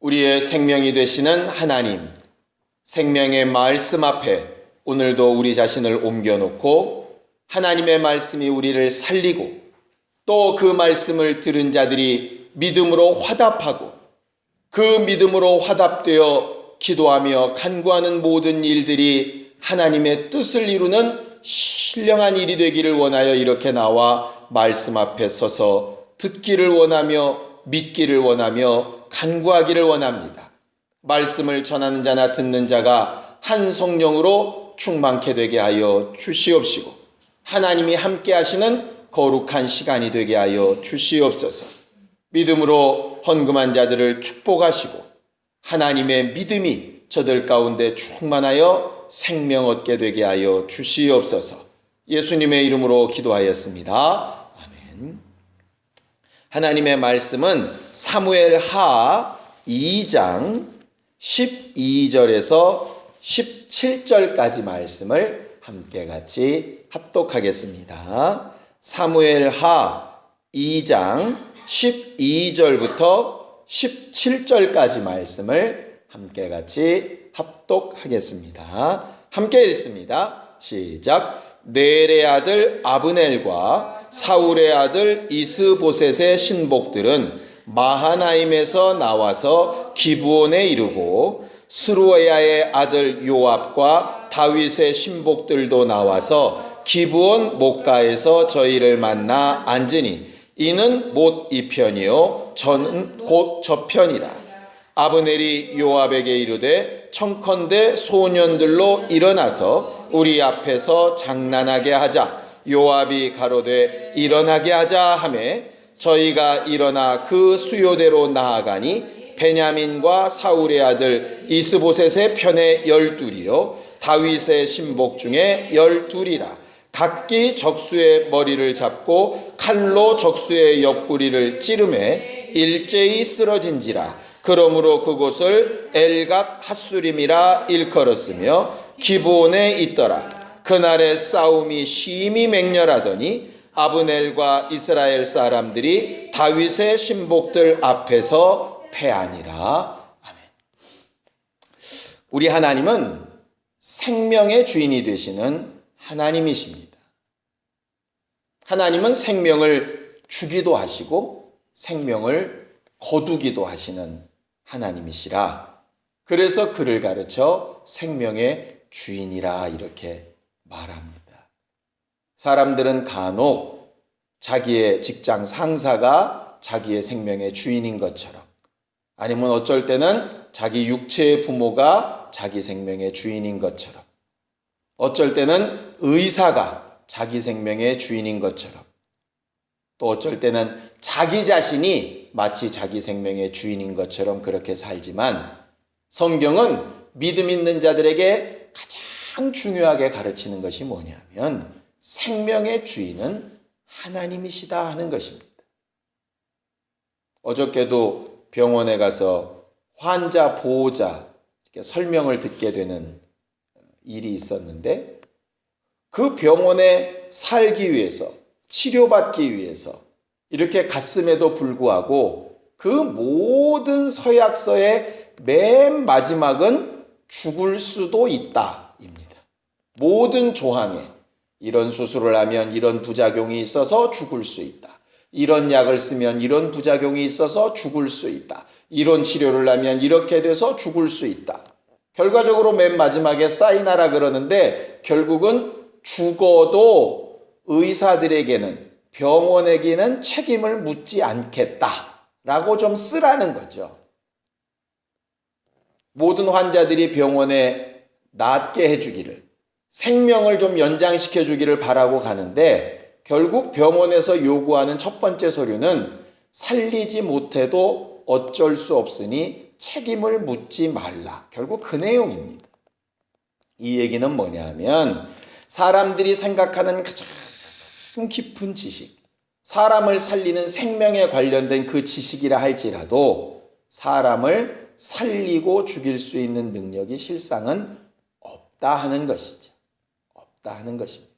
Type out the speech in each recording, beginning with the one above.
우리의 생명이 되시는 하나님, 생명의 말씀 앞에 오늘도 우리 자신을 옮겨놓고 하나님의 말씀이 우리를 살리고 또 그 말씀을 들은 자들이 믿음으로 화답하고 그 믿음으로 화답되어 기도하며 간구하는 모든 일들이 하나님의 뜻을 이루는 신령한 일이 되기를 원하여 이렇게 나와 말씀 앞에 서서 듣기를 원하며 믿기를 원하며 간구하기를 원합니다. 말씀을 전하는 자나 듣는 자가 한 성령으로 충만케 되게 하여 주시옵시고 하나님이 함께 하시는 거룩한 시간이 되게 하여 주시옵소서. 믿음으로 헌금한 자들을 축복하시고 하나님의 믿음이 저들 가운데 충만하여 생명 얻게 되게 하여 주시옵소서. 예수님의 이름으로 기도하였습니다. 아멘. 하나님의 말씀은 사무엘하 2장 12절에서 17절까지 말씀을 함께 같이 합독하겠습니다. 사무엘하 2장 12절부터 17절까지 말씀을 함께 같이 합독하겠습니다. 함께 읽습니다. 시작. 넬의 아들 아브넬과 사울의 아들 이스보셋의 신복들은 마하나임에서 나와서 기브온에 이르고 스루야의 아들 요압과 다윗의 신복들도 나와서 기브온 목가에서 저희를 만나 앉으니 이는 못 이편이요 저는 곧 저편이라. 아브넬이 요압에게 이르되 청컨대 소년들로 일어나서 우리 앞에서 장난하게 하자. 요압이 가로되 일어나게 하자 하매 저희가 일어나 그 수요대로 나아가니 베냐민과 사울의 아들 이스보셋의 편에 12이요 다윗의 신복 중에 12이라. 각기 적수의 머리를 잡고 칼로 적수의 옆구리를 찌르매 일제히 쓰러진지라. 그러므로 그곳을 엘갓 핫수림이라 일컬었으며 기브온에 있더라. 그날의 싸움이 심히 맹렬하더니 아브넬과 이스라엘 사람들이 다윗의 신복들 앞에서 패하니라. 아멘. 우리 하나님은 생명의 주인이 되시는 하나님이십니다. 하나님은 생명을 주기도 하시고 생명을 거두기도 하시는 하나님이시라. 그래서 그를 가르쳐 생명의 주인이라 이렇게 말합니다. 사람들은 간혹 자기의 직장 상사가 자기의 생명의 주인인 것처럼 아니면 어쩔 때는 자기 육체의 부모가 자기 생명의 주인인 것처럼 어쩔 때는 의사가 자기 생명의 주인인 것처럼 또 어쩔 때는 자기 자신이 마치 자기 생명의 주인인 것처럼 그렇게 살지만 성경은 믿음 있는 자들에게 가장 중요하게 가르치는 것이 뭐냐면 생명의 주인은 하나님이시다 하는 것입니다. 어저께도 병원에 가서 환자 보호자 설명을 듣게 되는 일이 있었는데 그 병원에 살기 위해서 치료받기 위해서 이렇게 갔음에도 불구하고 그 모든 서약서의 맨 마지막은 죽을 수도 있다입니다. 모든 조항에 이런 수술을 하면 이런 부작용이 있어서 죽을 수 있다. 이런 약을 쓰면 이런 부작용이 있어서 죽을 수 있다. 이런 치료를 하면 이렇게 돼서 죽을 수 있다. 결과적으로 맨 마지막에 사인하라 그러는데 결국은 죽어도 의사들에게는 병원에게는 책임을 묻지 않겠다라고 좀 쓰라는 거죠. 모든 환자들이 병원에 낫게 해주기를 생명을 좀 연장시켜 주기를 바라고 가는데 결국 병원에서 요구하는 첫 번째 서류는 살리지 못해도 어쩔 수 없으니 책임을 묻지 말라. 결국 그 내용입니다. 이 얘기는 뭐냐면 사람들이 생각하는 가장 깊은 지식, 사람을 살리는 생명에 관련된 그 지식이라 할지라도 사람을 살리고 죽일 수 있는 능력이 실상은 없다 하는 것이죠. 없다 하는 것입니다.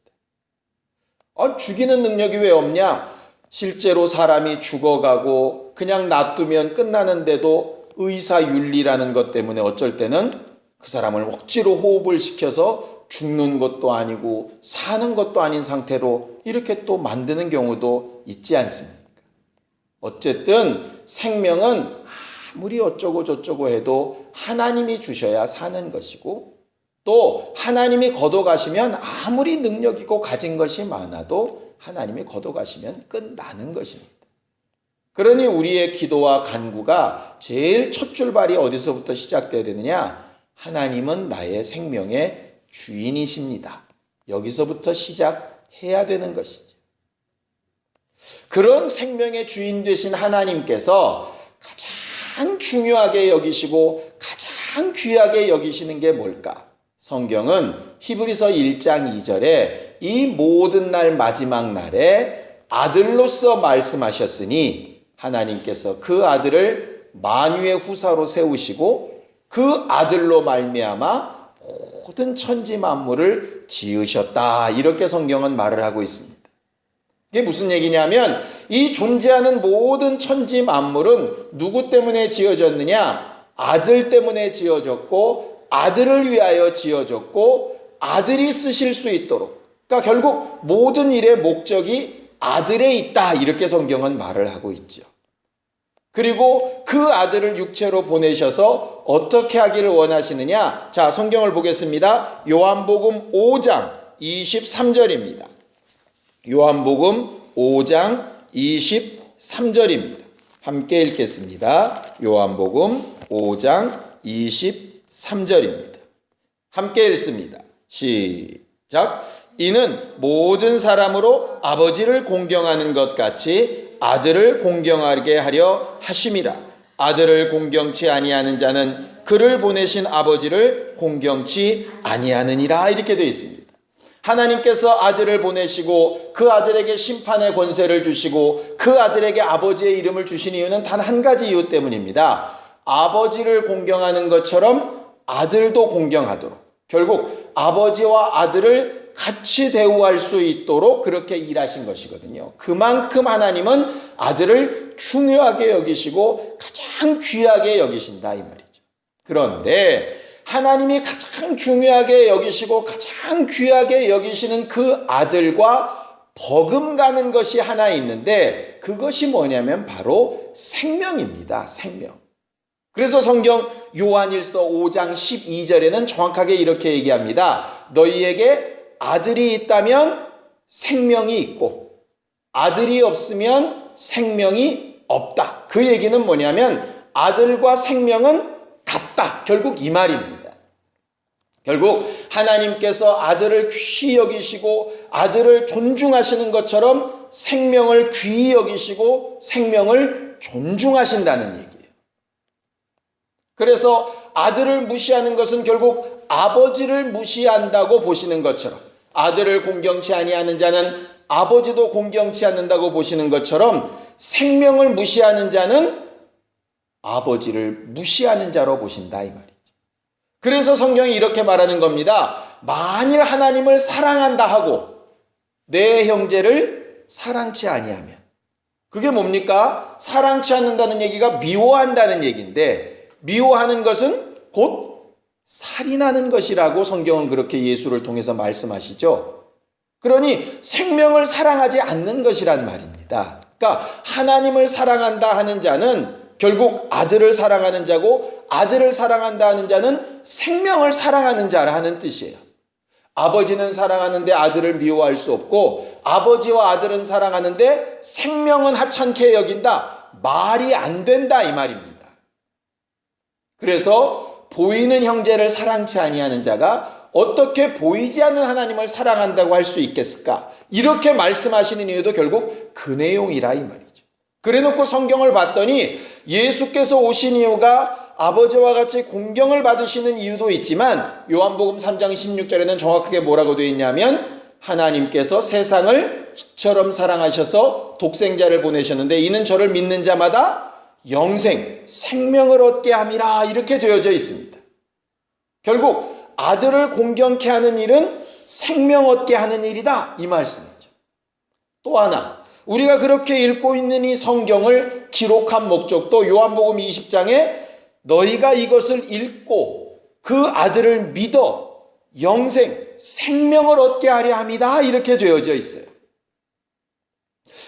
죽이는 능력이 왜 없냐? 실제로 사람이 죽어가고 그냥 놔두면 끝나는데도 의사윤리라는 것 때문에 어쩔 때는 그 사람을 억지로 호흡을 시켜서 죽는 것도 아니고 사는 것도 아닌 상태로 이렇게 또 만드는 경우도 있지 않습니까? 어쨌든 생명은 아무리 어쩌고 저쩌고 해도 하나님이 주셔야 사는 것이고, 또 하나님이 걷어가시면 아무리 능력 있고 가진 것이 많아도 하나님이 걷어가시면 끝나는 것입니다. 그러니 우리의 기도와 간구가 제일 첫 출발이 어디서부터 시작되어야 되느냐? 하나님은 나의 생명의 주인이십니다. 여기서부터 시작해야 되는 것이죠. 그런 생명의 주인 되신 하나님께서 가장 중요하게 여기시고 가장 귀하게 여기시는 게 뭘까? 성경은 히브리서 1장 2절에 이 모든 날 마지막 날에 아들로서 말씀하셨으니 하나님께서 그 아들을 만유의 후사로 세우시고 그 아들로 말미암아 모든 천지 만물을 지으셨다. 이렇게 성경은 말을 하고 있습니다. 이게 무슨 얘기냐면 이 존재하는 모든 천지 만물은 누구 때문에 지어졌느냐? 아들 때문에 지어졌고 아들을 위하여 지어졌고 아들이 쓰실 수 있도록, 그러니까 결국 모든 일의 목적이 아들에 있다. 이렇게 성경은 말을 하고 있죠. 그리고 그 아들을 육체로 보내셔서 어떻게 하기를 원하시느냐? 자, 성경을 보겠습니다. 요한복음 5장 23절입니다. 요한복음 5장 23절입니다. 함께 읽겠습니다. 요한복음 5장 23절입니다. 함께 읽습니다. 시작. 이는 모든 사람으로 아버지를 공경하는 것 같이 아들을 공경하게 하려 하심이라. 아들을 공경치 아니하는 자는 그를 보내신 아버지를 공경치 아니하느니라. 이렇게 되어 있습니다. 하나님께서 아들을 보내시고 그 아들에게 심판의 권세를 주시고 그 아들에게 아버지의 이름을 주신 이유는 단 한 가지 이유 때문입니다. 아버지를 공경하는 것처럼 아들도 공경하도록, 결국 아버지와 아들을 같이 대우할 수 있도록 그렇게 일하신 것이거든요. 그만큼 하나님은 아들을 중요하게 여기시고 가장 귀하게 여기신다 이 말이죠. 그런데 하나님이 가장 중요하게 여기시고 가장 귀하게 여기시는 그 아들과 버금가는 것이 하나 있는데 그것이 뭐냐면 바로 생명입니다. 생명. 그래서 성경 요한일서 5장 12절에는 정확하게 이렇게 얘기합니다. 너희에게 아들이 있다면 생명이 있고 아들이 없으면 생명이 없다. 그 얘기는 뭐냐면 아들과 생명은 같다. 결국 이 말입니다. 결국 하나님께서 아들을 귀히 여기시고 아들을 존중하시는 것처럼 생명을 귀히 여기시고 생명을 존중하신다는 얘기예요. 그래서 아들을 무시하는 것은 결국 아버지를 무시한다고 보시는 것처럼, 아들을 공경치 아니하는 자는 아버지도 공경치 않는다고 보시는 것처럼 생명을 무시하는 자는 아버지를 무시하는 자로 보신다 이 말이죠. 그래서 성경이 이렇게 말하는 겁니다. 만일 하나님을 사랑한다 하고 내 형제를 사랑치 아니하면, 그게 뭡니까? 사랑치 않는다는 얘기가 미워한다는 얘기인데, 미워하는 것은 곧 살인하는 것이라고 성경은 그렇게 예수를 통해서 말씀하시죠. 그러니 생명을 사랑하지 않는 것이란 말입니다. 그러니까 하나님을 사랑한다 하는 자는 결국 아들을 사랑하는 자고, 아들을 사랑한다 하는 자는 생명을 사랑하는 자라 하는 뜻이에요. 아버지는 사랑하는데 아들을 미워할 수 없고, 아버지와 아들은 사랑하는데 생명은 하찮게 여긴다. 말이 안 된다 이 말입니다. 그래서 보이는 형제를 사랑치 아니하는 자가 어떻게 보이지 않는 하나님을 사랑한다고 할 수 있겠을까? 이렇게 말씀하시는 이유도 결국 그 내용이라 이 말이죠. 그래놓고 성경을 봤더니 예수께서 오신 이유가 아버지와 같이 공경을 받으시는 이유도 있지만 요한복음 3장 16절에는 정확하게 뭐라고 되어 있냐면 하나님께서 세상을 이처럼 사랑하셔서 독생자를 보내셨는데 이는 저를 믿는 자마다 영생, 생명을 얻게 함이라 이렇게 되어져 있습니다. 결국 아들을 공경케 하는 일은 생명 얻게 하는 일이다 이 말씀이죠. 또 하나, 우리가 그렇게 읽고 있는 이 성경을 기록한 목적도 요한복음 20장에 너희가 이것을 읽고 그 아들을 믿어 영생, 생명을 얻게 하려 함이다. 이렇게 되어져 있어요.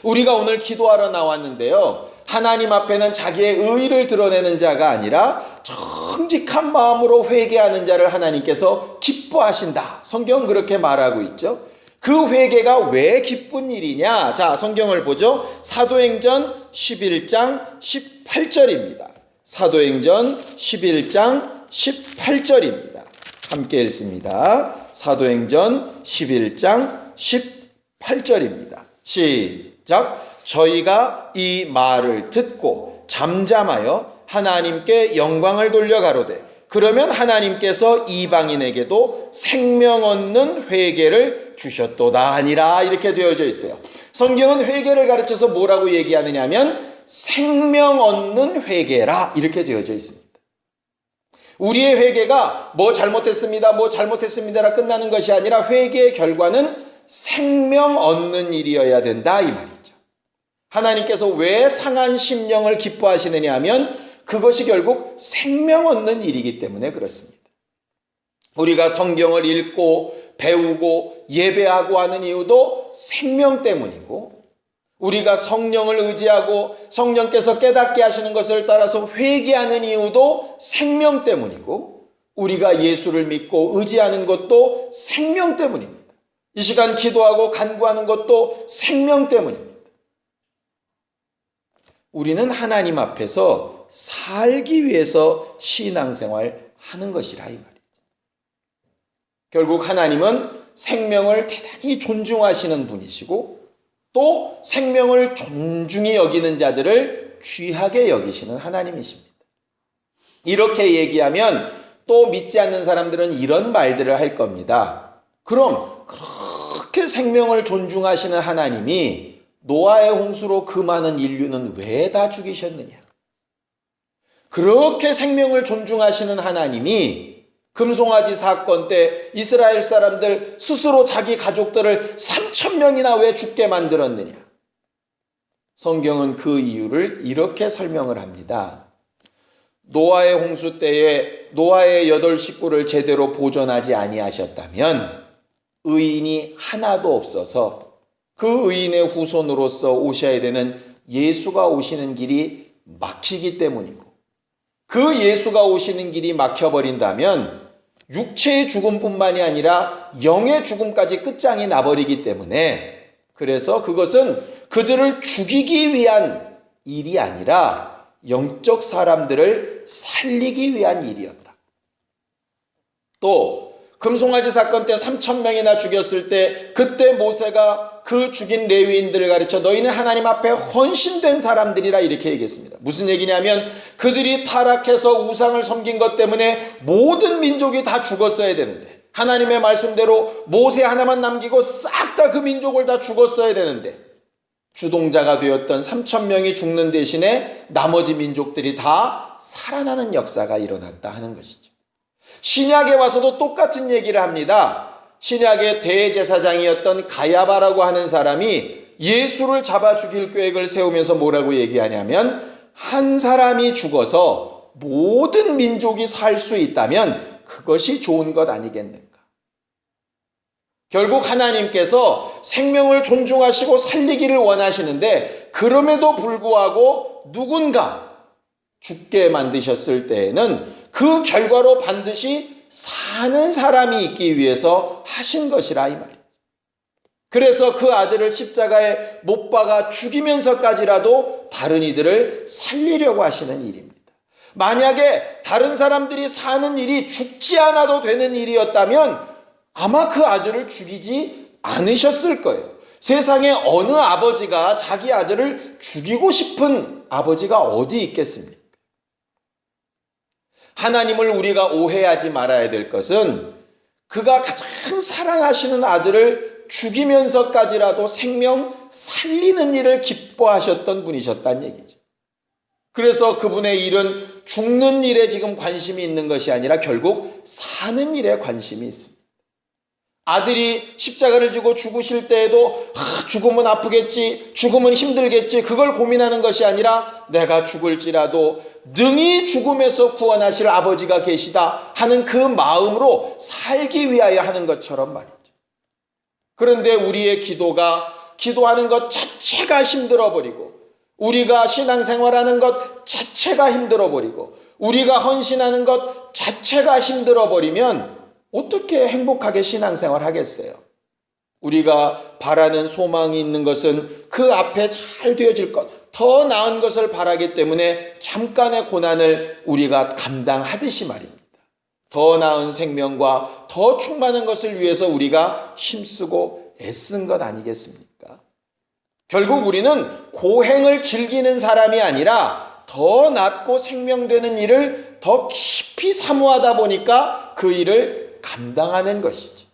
우리가 오늘 기도하러 나왔는데요. 하나님 앞에는 자기의 의의를 드러내는 자가 아니라 정직한 마음으로 회개하는 자를 하나님께서 기뻐하신다. 성경은 그렇게 말하고 있죠. 그 회개가 왜 기쁜 일이냐? 자, 성경을 보죠. 사도행전 11장 18절입니다. 사도행전 11장 18절입니다. 함께 읽습니다. 사도행전 11장 18절입니다. 시작. 저희가 이 말을 듣고 잠잠하여 하나님께 영광을 돌려 가로되 그러면 하나님께서 이방인에게도 생명 얻는 회개를 주셨도다 하니라. 이렇게 되어져 있어요. 성경은 회개를 가르쳐서 뭐라고 얘기하느냐 하면 생명 얻는 회개라 이렇게 되어져 있습니다. 우리의 회개가 뭐 잘못했습니다라 끝나는 것이 아니라 회개의 결과는 생명 얻는 일이어야 된다 이 말이죠. 하나님께서 왜 상한 심령을 기뻐하시느냐 하면 그것이 결국 생명 얻는 일이기 때문에 그렇습니다. 우리가 성경을 읽고 배우고 예배하고 하는 이유도 생명 때문이고 우리가 성령을 의지하고 성령께서 깨닫게 하시는 것을 따라서 회개하는 이유도 생명 때문이고 우리가 예수를 믿고 의지하는 것도 생명 때문입니다. 이 시간 기도하고 간구하는 것도 생명 때문입니다. 우리는 하나님 앞에서 살기 위해서 신앙생활 하는 것이라 이 말이죠. 결국 하나님은 생명을 대단히 존중하시는 분이시고 또 생명을 존중히 여기는 자들을 귀하게 여기시는 하나님이십니다. 이렇게 얘기하면 또 믿지 않는 사람들은 이런 말들을 할 겁니다. 그럼 그렇게 생명을 존중하시는 하나님이 노아의 홍수로 그 많은 인류는 왜 다 죽이셨느냐? 그렇게 생명을 존중하시는 하나님이 금송아지 사건 때 이스라엘 사람들 스스로 자기 가족들을 3,000명이나 왜 죽게 만들었느냐? 성경은 그 이유를 이렇게 설명을 합니다. 노아의 홍수 때에 노아의 8 식구를 제대로 보존하지 아니하셨다면 의인이 하나도 없어서 그 의인의 후손으로서 오셔야 되는 예수가 오시는 길이 막히기 때문이고 그 예수가 오시는 길이 막혀버린다면 육체의 죽음뿐만이 아니라 영의 죽음까지 끝장이 나버리기 때문에 그래서 그것은 그들을 죽이기 위한 일이 아니라 영적 사람들을 살리기 위한 일이었다. 또 금송아지 사건 때 3,000명이나 죽였을 때 그때 모세가 그 죽인 레위인들을 가르쳐 너희는 하나님 앞에 헌신된 사람들이라 이렇게 얘기했습니다. 무슨 얘기냐면 그들이 타락해서 우상을 섬긴 것 때문에 모든 민족이 다 죽었어야 되는데 하나님의 말씀대로 모세 하나만 남기고 싹 다 그 민족을 다 죽었어야 되는데 주동자가 되었던 3,000명이 죽는 대신에 나머지 민족들이 다 살아나는 역사가 일어났다 하는 것이죠. 신약에 와서도 똑같은 얘기를 합니다. 신약의 대제사장이었던 가야바라고 하는 사람이 예수를 잡아 죽일 계획을 세우면서 뭐라고 얘기하냐면 한 사람이 죽어서 모든 민족이 살 수 있다면 그것이 좋은 것 아니겠는가? 결국 하나님께서 생명을 존중하시고 살리기를 원하시는데 그럼에도 불구하고 누군가 죽게 만드셨을 때에는 그 결과로 반드시 사는 사람이 있기 위해서 하신 것이라 이 말이에요. 그래서 그 아들을 십자가에 못 박아 죽이면서까지라도 다른 이들을 살리려고 하시는 일입니다. 만약에 다른 사람들이 사는 일이 죽지 않아도 되는 일이었다면 아마 그 아들을 죽이지 않으셨을 거예요. 세상에 어느 아버지가 자기 아들을 죽이고 싶은 아버지가 어디 있겠습니까? 하나님을 우리가 오해하지 말아야 될 것은 그가 가장 사랑하시는 아들을 죽이면서까지라도 생명 살리는 일을 기뻐하셨던 분이셨다는 얘기죠. 그래서 그분의 일은 죽는 일에 지금 관심이 있는 것이 아니라 결국 사는 일에 관심이 있습니다. 아들이 십자가를 지고 죽으실 때에도 죽으면 아프겠지, 죽으면 힘들겠지 그걸 고민하는 것이 아니라 내가 죽을지라도 능히 죽음에서 구원하실 아버지가 계시다 하는 그 마음으로 살기 위하여 하는 것처럼 말이죠. 그런데 우리의 기도하는 것 자체가 힘들어버리고, 우리가 신앙생활하는 것 자체가 힘들어버리고, 우리가 헌신하는 것 자체가 힘들어버리면 어떻게 행복하게 신앙생활 하겠어요? 우리가 바라는 소망이 있는 것은 그 앞에 잘 되어질 것, 더 나은 것을 바라기 때문에 잠깐의 고난을 우리가 감당하듯이 말입니다. 더 나은 생명과 더 충만한 것을 위해서 우리가 힘쓰고 애쓴 것 아니겠습니까? 결국 우리는 고행을 즐기는 사람이 아니라 더 낫고 생명되는 일을 더 깊이 사모하다 보니까 그 일을 감당하는 것이죠.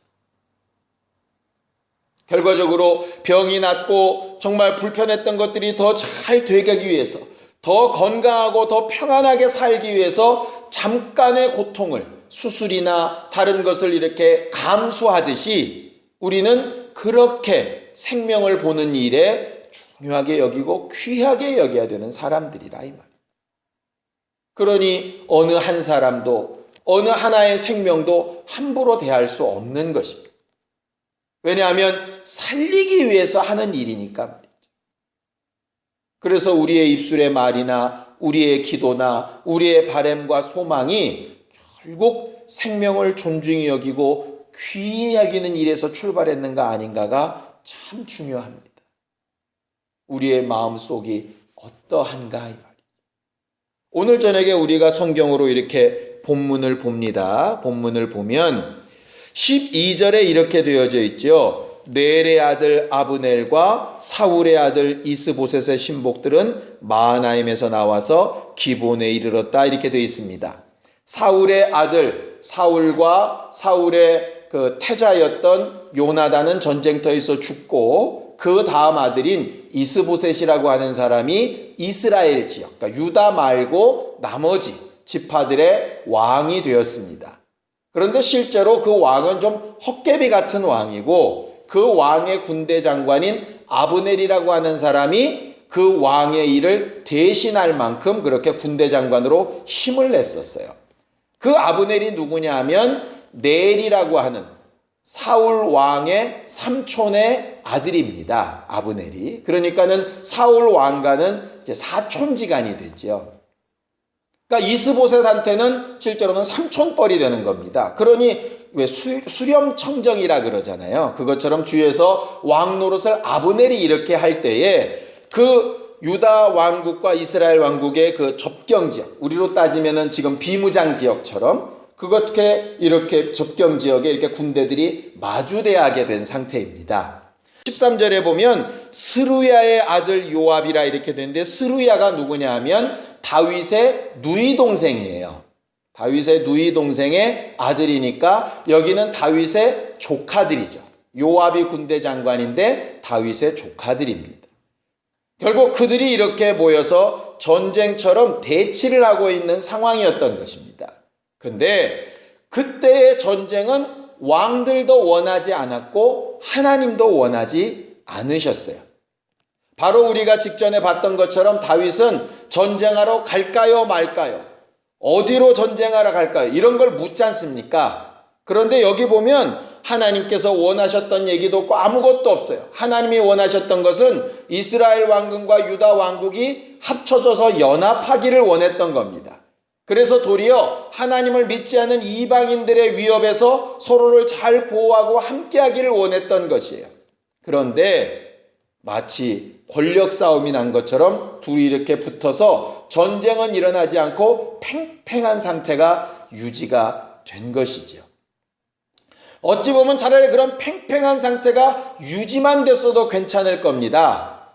결과적으로 병이 낫고 정말 불편했던 것들이 더 잘 되기 위해서, 더 건강하고 더 평안하게 살기 위해서 잠깐의 고통을, 수술이나 다른 것을 이렇게 감수하듯이 우리는 그렇게 생명을 보는 일에 중요하게 여기고 귀하게 여겨야 되는 사람들이라 이 말이에요. 그러니 어느 한 사람도, 어느 하나의 생명도 함부로 대할 수 없는 것입니다. 왜냐하면 살리기 위해서 하는 일이니까 말이죠. 그래서 우리의 입술의 말이나 우리의 기도나 우리의 바람과 소망이 결국 생명을 존중히 여기고 귀히 여기는 일에서 출발했는가 아닌가가 참 중요합니다. 우리의 마음속이 어떠한가 이 말이죠. 오늘 저녁에 우리가 성경으로 이렇게 본문을 봅니다. 본문을 보면 12절에 이렇게 되어져 있죠. 넬의 아들 아브넬과 사울의 아들 이스보셋의 신복들은 마하나임에서 나와서 기본에 이르렀다 이렇게 되어 있습니다. 사울의 아들 사울과 사울의 그 태자였던 요나단은 전쟁터에서 죽고, 그 다음 아들인 이스보셋이라고 하는 사람이 이스라엘 지역, 그러니까 유다 말고 나머지 지파들의 왕이 되었습니다. 그런데 실제로 그 왕은 좀 헛개비 같은 왕이고, 그 왕의 군대 장관인 아브넬이라고 하는 사람이 그 왕의 일을 대신할 만큼 그렇게 군대 장관으로 힘을 냈었어요. 그 아브넬이 누구냐 하면 넬이라고 하는 사울 왕의 삼촌의 아들입니다. 아브넬이. 그러니까는 사울 왕과는 이제 사촌지간이 되죠. 그러니까 이스보셋한테는 실제로는 삼촌뻘이 되는 겁니다. 그러니 왜 수렴청정이라 그러잖아요. 그것처럼 주위에서 왕 노릇을 아브넬이 이렇게 할 때에 그 유다 왕국과 이스라엘 왕국의 그 접경 지역, 우리로 따지면은 지금 비무장 지역처럼 그렇게 이렇게 접경 지역에 이렇게 군대들이 마주대하게 된 상태입니다. 13절에 보면 스루야의 아들 요압이라 이렇게 되는데, 스루야가 누구냐 하면 다윗의 누이 동생이에요. 다윗의 누이 동생의 아들이니까 여기는 다윗의 조카들이죠. 요압이 군대 장관인데 다윗의 조카들입니다. 결국 그들이 이렇게 모여서 전쟁처럼 대치를 하고 있는 상황이었던 것입니다. 근데 그때의 전쟁은 왕들도 원하지 않았고 하나님도 원하지 않으셨어요. 바로 우리가 직전에 봤던 것처럼 다윗은 전쟁하러 갈까요 말까요? 어디로 전쟁하러 갈까요? 이런 걸 묻지 않습니까? 그런데 여기 보면 하나님께서 원하셨던 얘기도 없고 아무것도 없어요. 하나님이 원하셨던 것은 이스라엘 왕국과 유다 왕국이 합쳐져서 연합하기를 원했던 겁니다. 그래서 도리어 하나님을 믿지 않은 이방인들의 위협에서 서로를 잘 보호하고 함께하기를 원했던 것이에요. 그런데 마치 권력 싸움이 난 것처럼 둘이 이렇게 붙어서 전쟁은 일어나지 않고 팽팽한 상태가 유지가 된 것이죠. 어찌 보면 차라리 그런 팽팽한 상태가 유지만 됐어도 괜찮을 겁니다.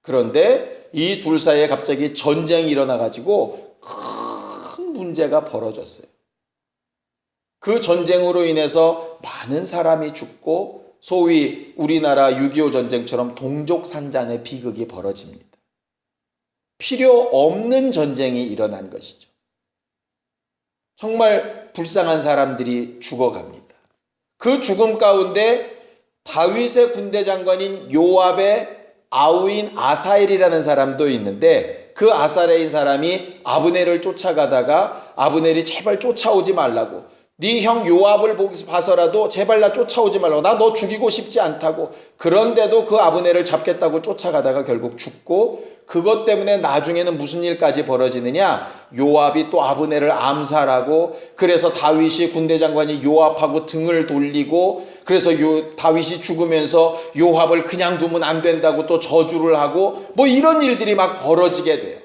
그런데 이 둘 사이에 갑자기 전쟁이 일어나가지고 큰 문제가 벌어졌어요. 그 전쟁으로 인해서 많은 사람이 죽고 소위 우리나라 6.25 전쟁처럼 동족산잔의 비극이 벌어집니다. 필요 없는 전쟁이 일어난 것이죠. 정말 불쌍한 사람들이 죽어갑니다. 그 죽음 가운데 다윗의 군대 장관인 요압의 아우인 아사엘이라는 사람도 있는데 그 아사엘인 사람이 아브넬을 쫓아가다가 아브넬이 제발 쫓아오지 말라고, 네 형 요압을 봐서라도 제발 나 쫓아오지 말라고, 나 너 죽이고 싶지 않다고. 그런데도 그 아브넬을 잡겠다고 쫓아가다가 결국 죽고, 그것 때문에 나중에는 무슨 일까지 벌어지느냐, 요압이 또 아브넬을 암살하고, 그래서 다윗이 군대 장관이 요압하고 등을 돌리고, 그래서 다윗이 죽으면서 요압을 그냥 두면 안 된다고 또 저주를 하고, 뭐 이런 일들이 막 벌어지게 돼요.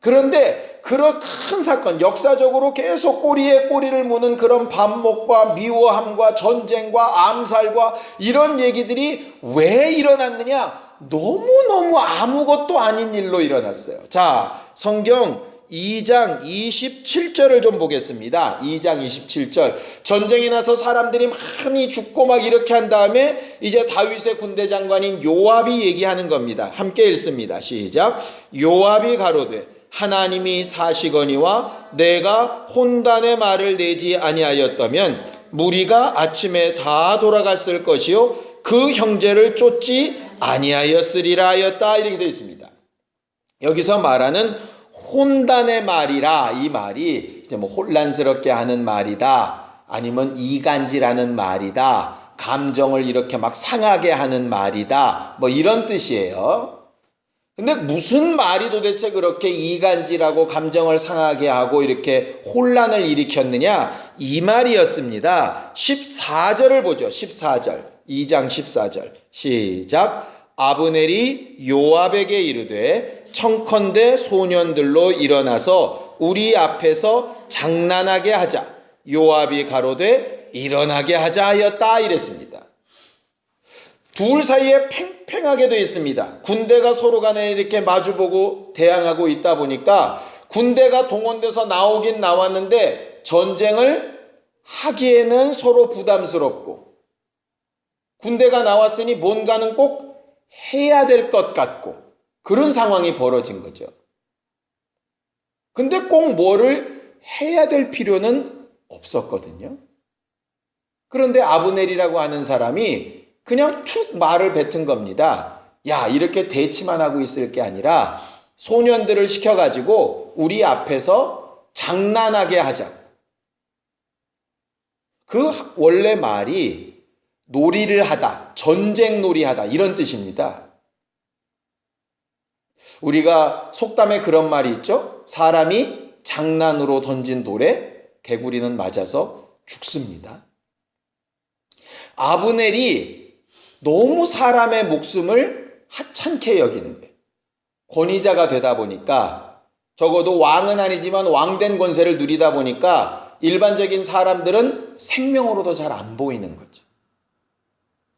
그런데 그런 큰 사건, 역사적으로 계속 꼬리에 꼬리를 무는 그런 반목과 미워함과 전쟁과 암살과 이런 얘기들이 왜 일어났느냐? 너무너무 아무것도 아닌 일로 일어났어요. 자, 성경 2장 27절을 좀 보겠습니다. 2장 27절. 전쟁이 나서 사람들이 많이 죽고 막 이렇게 한 다음에 이제 다윗의 군대 장관인 요압이 얘기하는 겁니다. 함께 읽습니다. 시작. 요압이 가로되 하나님이 사시거니와 내가 혼단의 말을 내지 아니하였다면 무리가 아침에 다 돌아갔을 것이요 그 형제를 쫓지 아니하였으리라 하였다. 이렇게 되어 있습니다. 여기서 말하는 혼단의 말이라, 이 말이 이제 뭐 혼란스럽게 하는 말이다, 아니면 이간질하는 말이다, 감정을 이렇게 막 상하게 하는 말이다, 뭐 이런 뜻이에요. 근데 무슨 말이 도대체 그렇게 이간질하고 감정을 상하게 하고 이렇게 혼란을 일으켰느냐? 이 말이었습니다. 14절을 보죠. 14절. 2장 14절. 시작. 아브넬이 요압에게 이르되 청컨대 소년들로 일어나서 우리 앞에서 장난하게 하자. 요압이 가로되 일어나게 하자 하였다. 이랬습니다. 둘 사이에 팽팽하게 되어 있습니다. 군대가 서로 간에 이렇게 마주보고 대항하고 있다 보니까 군대가 동원돼서 나오긴 나왔는데 전쟁을 하기에는 서로 부담스럽고, 군대가 나왔으니 뭔가는 꼭 해야 될 것 같고, 그런 상황이 벌어진 거죠. 근데 꼭 뭐를 해야 될 필요는 없었거든요. 그런데 아브넬이라고 하는 사람이 그냥 툭 말을 뱉은 겁니다. 야, 이렇게 대치만 하고 있을 게 아니라 소년들을 시켜가지고 우리 앞에서 장난하게 하자. 그 원래 말이 놀이를 하다, 전쟁 놀이하다 이런 뜻입니다. 우리가 속담에 그런 말이 있죠. 사람이 장난으로 던진 돌에 개구리는 맞아서 죽습니다. 아브넬이 너무 사람의 목숨을 하찮게 여기는 거예요. 권위자가 되다 보니까, 적어도 왕은 아니지만 왕된 권세를 누리다 보니까 일반적인 사람들은 생명으로도 잘 안 보이는 거죠.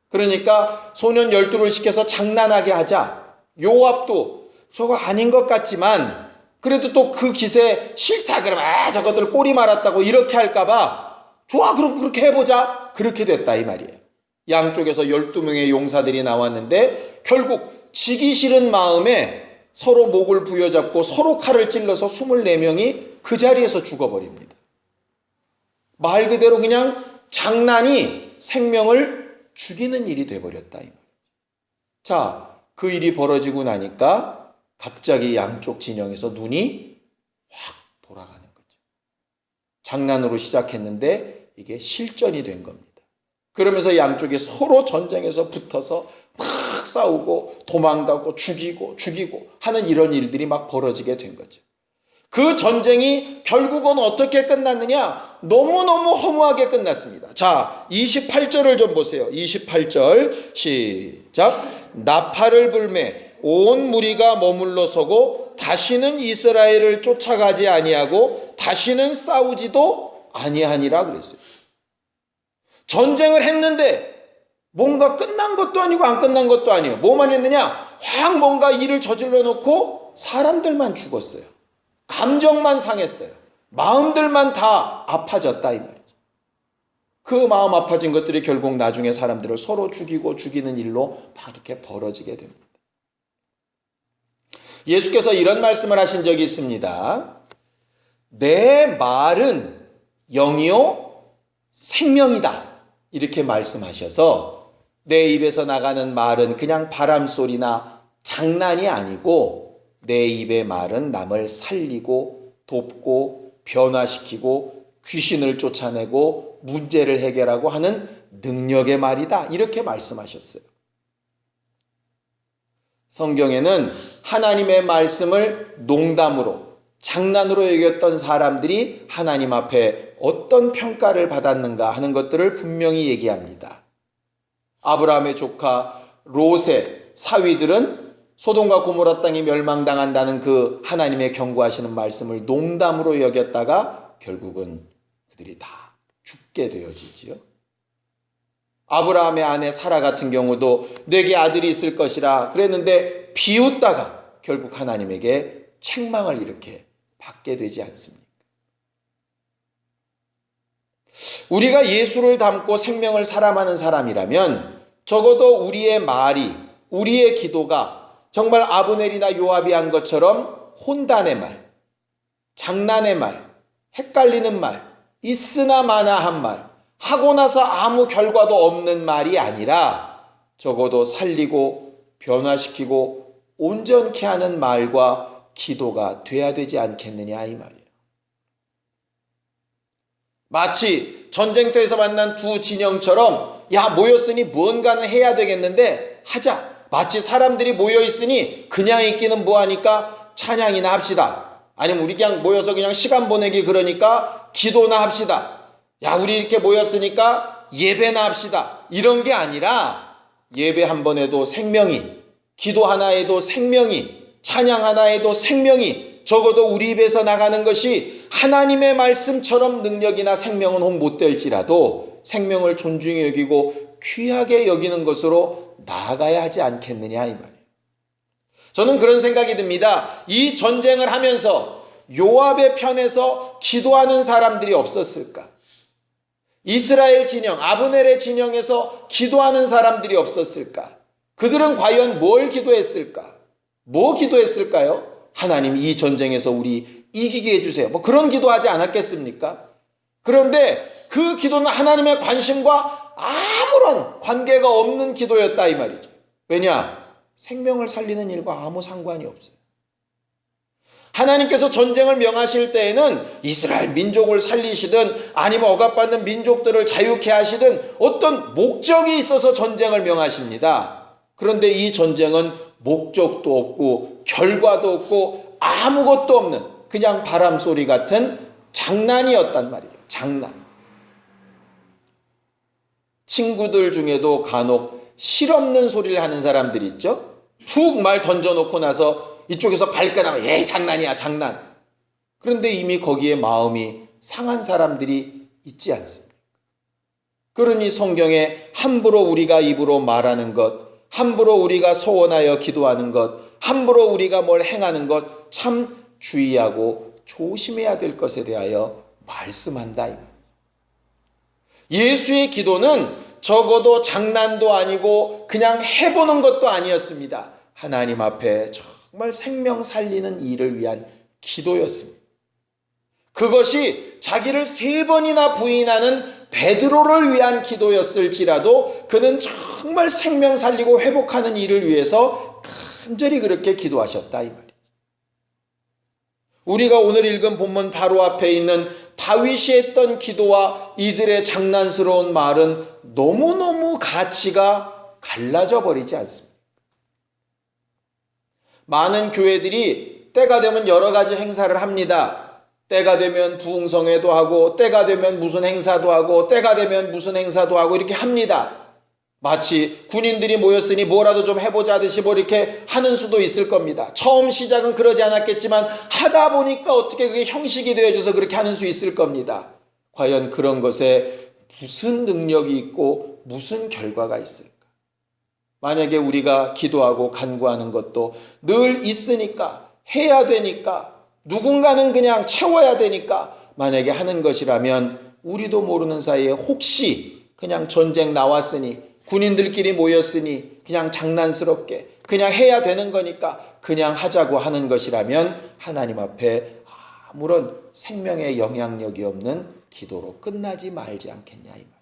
그러니까 소년 12를 시켜서 장난하게 하자. 요압도 저거 아닌 것 같지만 그래도 또 그 기세 싫다 그러면 저것들 꼬리 말았다고 이렇게 할까봐 좋아 그럼 그렇게 해보자. 그렇게 됐다 이 말이에요. 양쪽에서 12명의 용사들이 나왔는데 결국 지기 싫은 마음에 서로 목을 부여잡고 서로 칼을 찔러서 24명이 그 자리에서 죽어버립니다. 말 그대로 그냥 장난이 생명을 죽이는 일이 돼버렸다 이 말이에요. 자, 그 일이 벌어지고 나니까 갑자기 양쪽 진영에서 눈이 확 돌아가는 거죠. 장난으로 시작했는데 이게 실전이 된 겁니다. 그러면서 양쪽이 서로 전쟁에서 붙어서 막 싸우고 도망가고 죽이고 하는 이런 일들이 막 벌어지게 된 거죠. 그 전쟁이 결국은 어떻게 끝났느냐? 너무너무 허무하게 끝났습니다. 자, 28절을 좀 보세요. 28절 시작. 나팔을 불매 온 무리가 머물러 서고 다시는 이스라엘을 쫓아가지 아니하고 다시는 싸우지도 아니하니라 그랬어요. 전쟁을 했는데 뭔가 끝난 것도 아니고 안 끝난 것도 아니에요. 뭐만 했느냐? 확 뭔가 일을 저질러 놓고 사람들만 죽었어요. 감정만 상했어요. 마음들만 다 아파졌다 이 말이죠. 그 마음 아파진 것들이 결국 나중에 사람들을 서로 죽이고 죽이는 일로 막 이렇게 벌어지게 됩니다. 예수께서 이런 말씀을 하신 적이 있습니다. 내 말은 영이요 생명이다. 이렇게 말씀하셔서 내 입에서 나가는 말은 그냥 바람 소리나 장난이 아니고 내 입의 말은 남을 살리고 돕고 변화시키고 귀신을 쫓아내고 문제를 해결하고 하는 능력의 말이다. 이렇게 말씀하셨어요. 성경에는 하나님의 말씀을 농담으로, 장난으로 여겼던 사람들이 하나님 앞에 어떤 평가를 받았는가 하는 것들을 분명히 얘기합니다. 아브라함의 조카 롯의 사위들은 소돔과 고모라 땅이 멸망당한다는 그 하나님의 경고하시는 말씀을 농담으로 여겼다가 결국은 그들이 다 죽게 되어지지요. 아브라함의 아내 사라 같은 경우도 내게 아들이 있을 것이라 그랬는데 비웃다가 결국 하나님에게 책망을 이렇게 받게 되지 않습니까? 우리가 예수를 닮고 생명을 사랑하는 사람이라면 적어도 우리의 말이, 우리의 기도가 정말 아브넬이나 요압이 한 것처럼 혼단의 말, 장난의 말, 헷갈리는 말, 있으나 마나한 말, 하고 나서 아무 결과도 없는 말이 아니라 적어도 살리고 변화시키고 온전케 하는 말과 기도가 돼야 되지 않겠느냐 이 말이에요. 마치 전쟁터에서 만난 두 진영처럼 야 모였으니 뭔가는 해야 되겠는데 하자. 마치 사람들이 모여있으니 그냥 있기는 뭐하니까 찬양이나 합시다. 아니면 우리 그냥 모여서 그냥 시간 보내기 그러니까 기도나 합시다. 야 우리 이렇게 모였으니까 예배나 합시다. 이런 게 아니라 예배 한 번 해도 생명이, 기도 하나 해도 생명이, 찬양 하나 해도 생명이, 적어도 우리 입에서 나가는 것이 하나님의 말씀처럼 능력이나 생명은 혹 못될지라도 생명을 존중히 여기고 귀하게 여기는 것으로 나아가야 하지 않겠느냐 이 말이에요. 저는 그런 생각이 듭니다. 이 전쟁을 하면서 요압의 편에서 기도하는 사람들이 없었을까? 이스라엘 진영, 아브넬의 진영에서 기도하는 사람들이 없었을까? 그들은 과연 뭘 기도했을까? 뭐 기도했을까요? 하나님 이 전쟁에서 우리 이기게 해주세요. 뭐 그런 기도하지 않았겠습니까? 그런데 그 기도는 하나님의 관심과 아무런 관계가 없는 기도였다 이 말이죠. 왜냐? 생명을 살리는 일과 아무 상관이 없어요. 하나님께서 전쟁을 명하실 때에는 이스라엘 민족을 살리시든 아니면 억압받는 민족들을 자유케 하시든 어떤 목적이 있어서 전쟁을 명하십니다. 그런데 이 전쟁은 목적도 없고 결과도 없고 아무것도 없는 그냥 바람소리 같은 장난이었단 말이죠. 장난. 친구들 중에도 간혹 실없는 소리를 하는 사람들이 있죠. 툭 말 던져놓고 나서 이쪽에서 발끈하면 장난이야 장난. 그런데 이미 거기에 마음이 상한 사람들이 있지 않습니까? 그러니 성경에 함부로 우리가 입으로 말하는 것, 함부로 우리가 소원하여 기도하는 것, 함부로 우리가 뭘 행하는 것 참 주의하고 조심해야 될 것에 대하여 말씀한다. 예수의 기도는 적어도 장난도 아니고 그냥 해보는 것도 아니었습니다. 하나님 앞에 정말 생명 살리는 일을 위한 기도였습니다. 그것이 자기를 3번이나 부인하는 베드로를 위한 기도였을지라도 그는 정말 생명 살리고 회복하는 일을 위해서 간절히 그렇게 기도하셨다 이 말이죠. 우리가 오늘 읽은 본문 바로 앞에 있는 다윗이 했던 기도와 이들의 장난스러운 말은 너무너무 가치가 갈라져 버리지 않습니다. 많은 교회들이 때가 되면 여러 가지 행사를 합니다. 때가 되면 부흥성회도 하고 때가 되면 무슨 행사도 하고 때가 되면 무슨 행사도 하고 이렇게 합니다. 마치 군인들이 모였으니 뭐라도 좀 해보자 하듯이 뭐 이렇게 하는 수도 있을 겁니다. 처음 시작은 그러지 않았겠지만 하다 보니까 어떻게 그게 형식이 되어져서 그렇게 하는 수 있을 겁니다. 과연 그런 것에 무슨 능력이 있고 무슨 결과가 있을까? 만약에 우리가 기도하고 간구하는 것도 늘 있으니까 해야 되니까 누군가는 그냥 채워야 되니까 만약에 하는 것이라면 우리도 모르는 사이에 혹시 그냥 전쟁 나왔으니 군인들끼리 모였으니 그냥 장난스럽게 그냥 해야 되는 거니까 그냥 하자고 하는 것이라면 하나님 앞에 아무런 생명의 영향력이 없는 기도로 끝나지 말지 않겠냐 이 말이죠.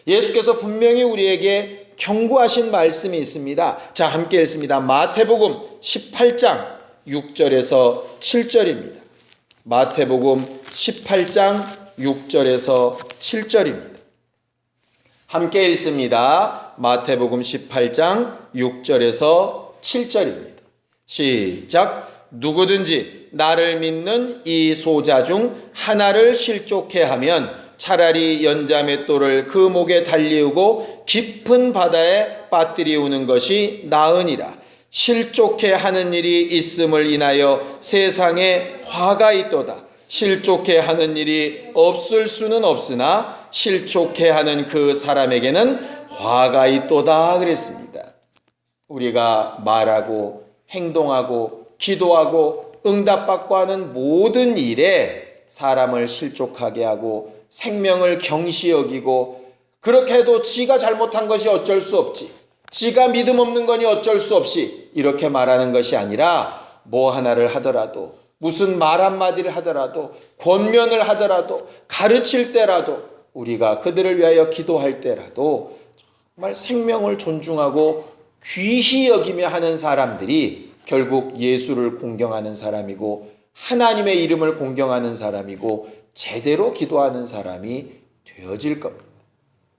예수께서 분명히 우리에게 경고하신 말씀이 있습니다. 자, 함께 읽습니다. 마태복음 18장 6절에서 7절입니다. 마태복음 18장 6절에서 7절입니다. 함께 읽습니다. 마태복음 18장 6절에서 7절입니다. 시작. 누구든지 나를 믿는 이 소자 중 하나를 실족해 하면 차라리 연자맷돌을 그 목에 달리우고 깊은 바다에 빠뜨리우는 것이 나으니라. 실족해 하는 일이 있음을 인하여 세상에 화가 있도다. 실족해 하는 일이 없을 수는 없으나 실족해 하는 그 사람에게는 화가 있도다 그랬습니다. 우리가 말하고 행동하고 기도하고 응답받고 하는 모든 일에 사람을 실족하게 하고 생명을 경시 여기고, 그렇게 해도 지가 잘못한 것이 어쩔 수 없지, 지가 믿음 없는 거니 어쩔 수 없이 이렇게 말하는 것이 아니라, 뭐 하나를 하더라도, 무슨 말 한마디를 하더라도, 권면을 하더라도, 가르칠 때라도, 우리가 그들을 위하여 기도할 때라도 정말 생명을 존중하고 귀히 여기며 하는 사람들이 결국 예수를 공경하는 사람이고 하나님의 이름을 공경하는 사람이고 제대로 기도하는 사람이 되어질 겁니다.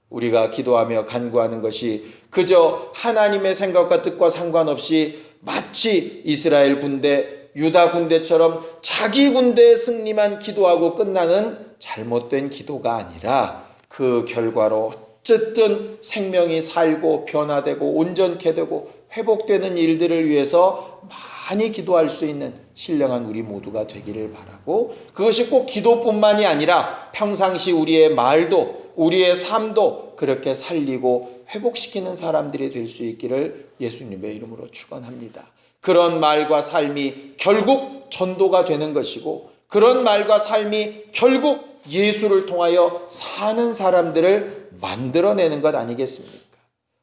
우리가 기도하며 간구하는 것이 그저 하나님의 생각과 뜻과 상관없이 마치 이스라엘 군대, 유다 군대처럼 자기 군대의 승리만 기도하고 끝나는 잘못된 기도가 아니라, 그 결과로 어쨌든 생명이 살고 변화되고 온전케 되고 회복되는 일들을 위해서 많이 기도할 수 있는 신령한 우리 모두가 되기를 바라고, 그것이 꼭 기도뿐만이 아니라 평상시 우리의 말도 우리의 삶도 그렇게 살리고 회복시키는 사람들이 될 수 있기를 예수님의 이름으로 축원합니다. 그런 말과 삶이 결국 전도가 되는 것이고, 그런 말과 삶이 결국 예수를 통하여 사는 사람들을 만들어내는 것 아니겠습니까?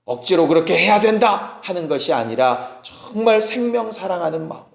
억지로 그렇게 해야 된다 하는 것이 아니라 정말 생명 사랑하는 마음으로,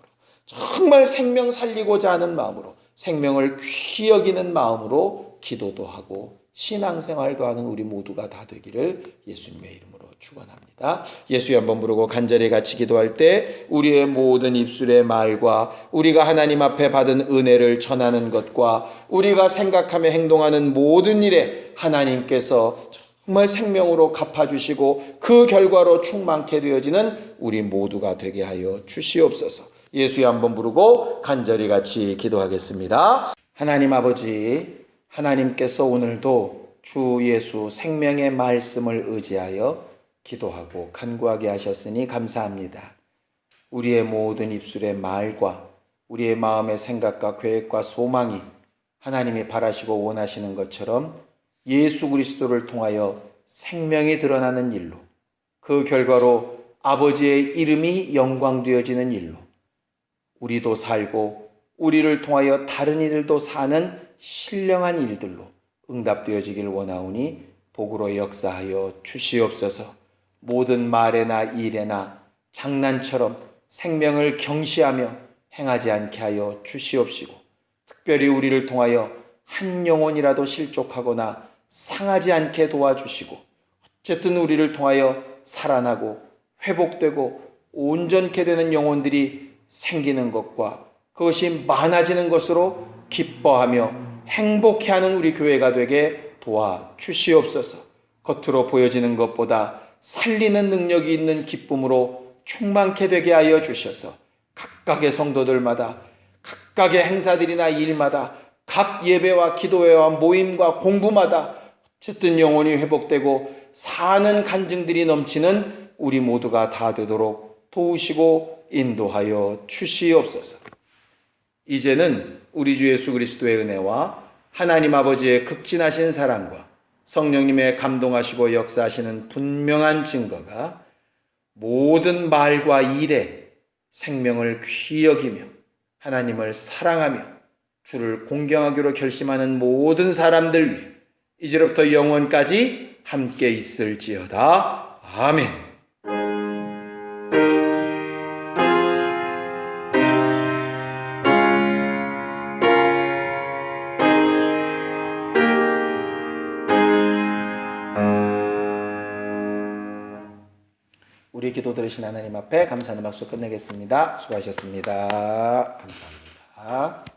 정말 생명 살리고자 하는 마음으로, 생명을 귀히 여기는 마음으로 기도도 하고 신앙생활도 하는 우리 모두가 다 되기를 예수님의 이름으로 축원합니다. 예수의 한번 부르고 간절히 같이 기도할 때 우리의 모든 입술의 말과 우리가 하나님 앞에 받은 은혜를 전하는 것과 우리가 생각하며 행동하는 모든 일에 하나님께서 정말 생명으로 갚아주시고 그 결과로 충만케 되어지는 우리 모두가 되게 하여 주시옵소서. 예수의 한번 부르고 간절히 같이 기도하겠습니다. 하나님 아버지, 하나님께서 오늘도 주 예수 생명의 말씀을 의지하여 기도하고 간구하게 하셨으니 감사합니다. 우리의 모든 입술의 말과 우리의 마음의 생각과 계획과 소망이 하나님이 바라시고 원하시는 것처럼 예수 그리스도를 통하여 생명이 드러나는 일로, 그 결과로 아버지의 이름이 영광되어지는 일로 우리도 살고 우리를 통하여 다른 이들도 사는 신령한 일들로 응답되어지길 원하오니 복으로 역사하여 주시옵소서. 모든 말에나 일에나 장난처럼 생명을 경시하며 행하지 않게 하여 주시옵시고, 특별히 우리를 통하여 한 영혼이라도 실족하거나 상하지 않게 도와주시고, 어쨌든 우리를 통하여 살아나고 회복되고 온전케 되는 영혼들이 생기는 것과 그것이 많아지는 것으로 기뻐하며 행복해하는 우리 교회가 되게 도와주시옵소서. 겉으로 보여지는 것보다 살리는 능력이 있는 기쁨으로 충만케 되게 하여 주셔서 각각의 성도들마다 각각의 행사들이나 일마다 각 예배와 기도회와 모임과 공부마다 어쨌든 영혼이 회복되고 사는 간증들이 넘치는 우리 모두가 다 되도록 도우시고 인도하여 주시옵소서. 이제는 우리 주 예수 그리스도의 은혜와 하나님 아버지의 극진하신 사랑과 성령님의 감동하시고 역사하시는 분명한 증거가 모든 말과 일에 생명을 귀히 여기며 하나님을 사랑하며 주를 공경하기로 결심하는 모든 사람들 위해 이제로부터 영원까지 함께 있을지어다. 아멘. 우리 기도 들으신 하나님 앞에 감사하는 박수 끝내겠습니다. 수고하셨습니다. 감사합니다.